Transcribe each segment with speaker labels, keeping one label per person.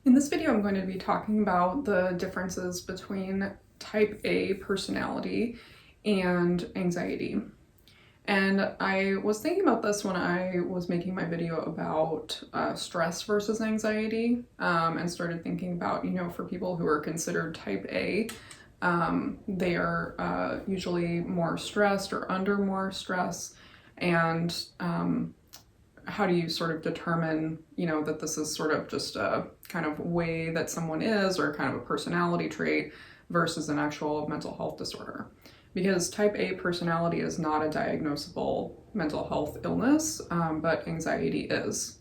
Speaker 1: In this video, I'm going to be talking about the differences between type A personality and anxiety. And I was thinking about this when I was making my video about stress versus anxiety, and started thinking about, for people who are considered type A, they are usually more stressed or under more stress, and how do you sort of determine, that this is sort of just a kind of way that someone is, or kind of a personality trait versus an actual mental health disorder? Because type A personality is not a diagnosable mental health illness, but anxiety is.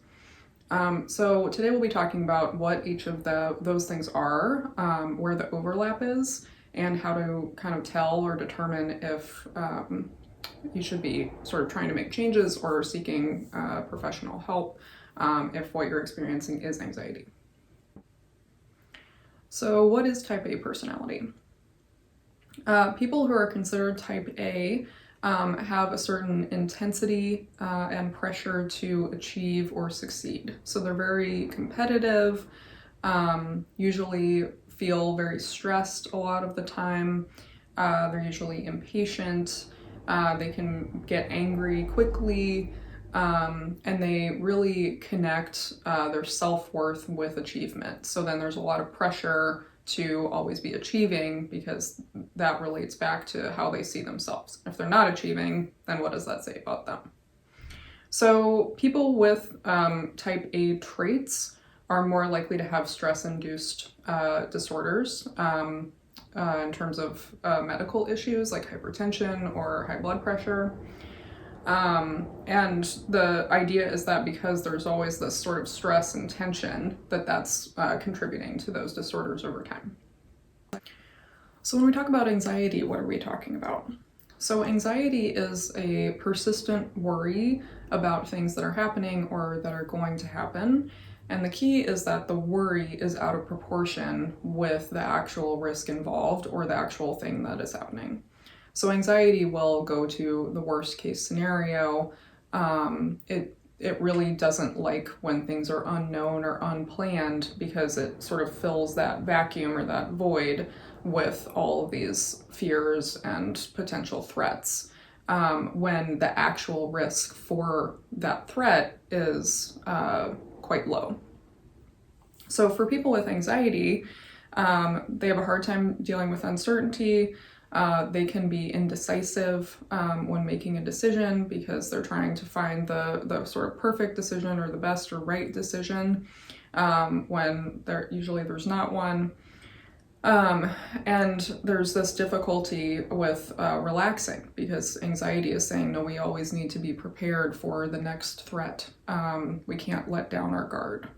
Speaker 1: So today we'll be talking about what each of those things are, where the overlap is, and how to kind of tell or determine if you should be sort of trying to make changes or seeking professional help if what you're experiencing is anxiety. So what is type A personality? People who are considered type A have a certain intensity and pressure to achieve or succeed. So they're very competitive, usually feel very stressed a lot of the time. They're usually impatient. They can get angry quickly, and they really connect their self-worth with achievement. So then there's a lot of pressure to always be achieving, because that relates back to how they see themselves. If they're not achieving, then what does that say about them? So people with type A traits are more likely to have stress-induced disorders in terms of medical issues like hypertension or high blood pressure. And the idea is that because there's always this sort of stress and tension, that's contributing to those disorders over time. So when we talk about anxiety, what are we talking about? So anxiety is a persistent worry about things that are happening or that are going to happen. And the key is that the worry is out of proportion with the actual risk involved or the actual thing that is happening. So anxiety will go to the worst case scenario. It really doesn't like when things are unknown or unplanned, because it sort of fills that vacuum or that void with all of these fears and potential threats, when the actual risk for that threat is quite low. So for people with anxiety, they have a hard time dealing with uncertainty. They can be indecisive when making a decision, because they're trying to find the sort of perfect decision or the best or right decision, when there's not one. And there's this difficulty with relaxing, because anxiety is saying, no, we always need to be prepared for the next threat. We can't let down our guard.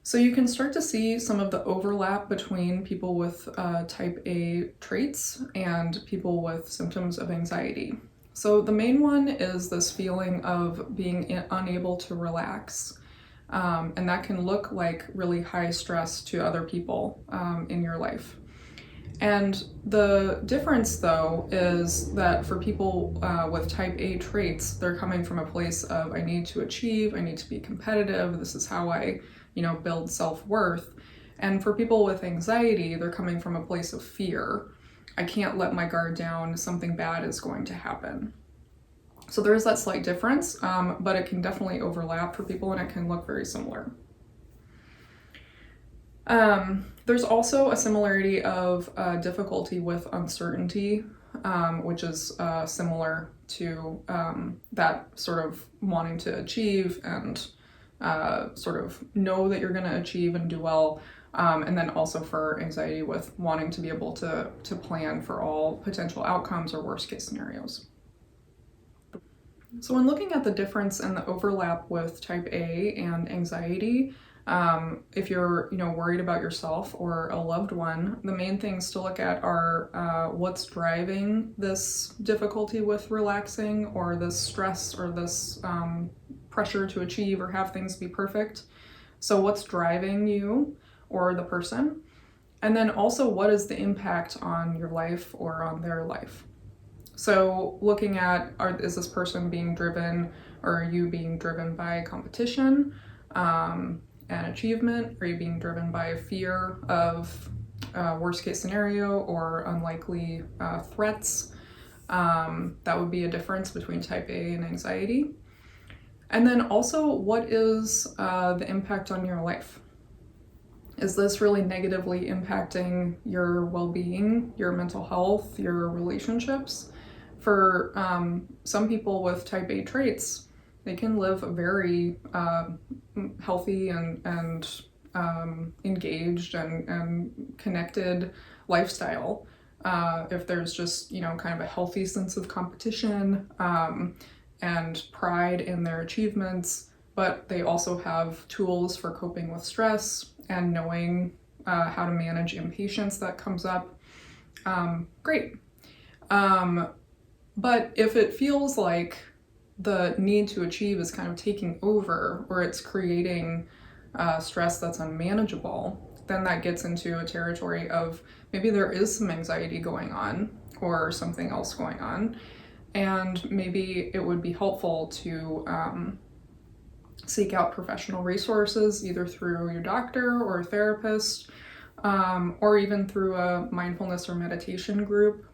Speaker 1: So you can start to see some of the overlap between people with type A traits and people with symptoms of anxiety. So the main one is this feeling of being unable to relax. And that can look like really high stress to other people in your life. And the difference, though, is that for people with type A traits, they're coming from a place of, I need to achieve, I need to be competitive, this is how I, build self-worth. And for people with anxiety, they're coming from a place of fear. I can't let my guard down, something bad is going to happen. So there is that slight difference, but it can definitely overlap for people, and it can look very similar. There's also a similarity of difficulty with uncertainty, which is similar to that sort of wanting to achieve and sort of know that you're going to achieve and do well. And then also for anxiety with wanting to be able to plan for all potential outcomes or worst case scenarios. So when looking at the difference and the overlap with type A and anxiety, if you're worried about yourself or a loved one, the main things to look at are what's driving this difficulty with relaxing, or this stress, or this pressure to achieve or have things be perfect. So what's driving you or the person? And then also, what is the impact on your life or on their life? So looking at, is this person being driven, or are you being driven by competition? an achievement? Are you being driven by fear of worst case scenario or unlikely threats? That would be a difference between type A and anxiety. And then also, what is the impact on your life? Is this really negatively impacting your well-being, your mental health, your relationships? For some people with type A traits, they can live a very healthy and engaged and connected lifestyle if there's just, kind of a healthy sense of competition and pride in their achievements, but they also have tools for coping with stress and knowing how to manage impatience that comes up. Great. But if it feels like the need to achieve is kind of taking over, or it's creating stress that's unmanageable, then that gets into a territory of maybe there is some anxiety going on or something else going on. And maybe it would be helpful to seek out professional resources, either through your doctor or a therapist, or even through a mindfulness or meditation group.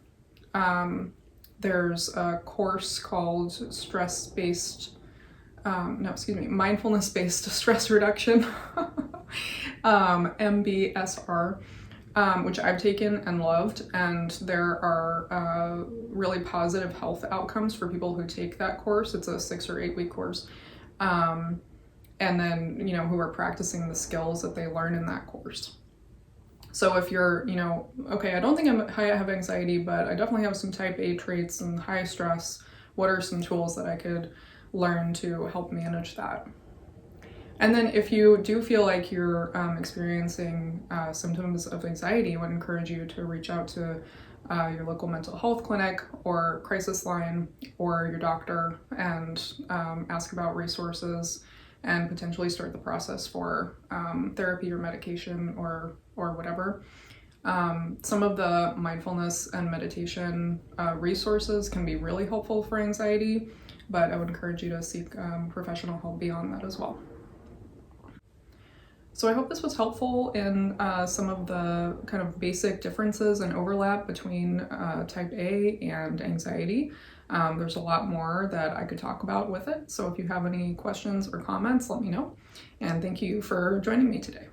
Speaker 1: There's a course called mindfulness-based stress reduction, MBSR, which I've taken and loved, and there are really positive health outcomes for people who take that course. It's a 6 or 8 week course, and then who are practicing the skills that they learn in that course. So if you're, okay, I don't think I have anxiety, but I definitely have some type A traits and high stress, what are some tools that I could learn to help manage that? And then if you do feel like you're experiencing symptoms of anxiety, I would encourage you to reach out to your local mental health clinic or crisis line or your doctor and ask about resources and potentially start the process for therapy or medication or whatever. Some of the mindfulness and meditation resources can be really helpful for anxiety, but I would encourage you to seek professional help beyond that as well. So I hope this was helpful in some of the kind of basic differences and overlap between type A and anxiety. There's a lot more that I could talk about with it. So if you have any questions or comments, let me know. And thank you for joining me today.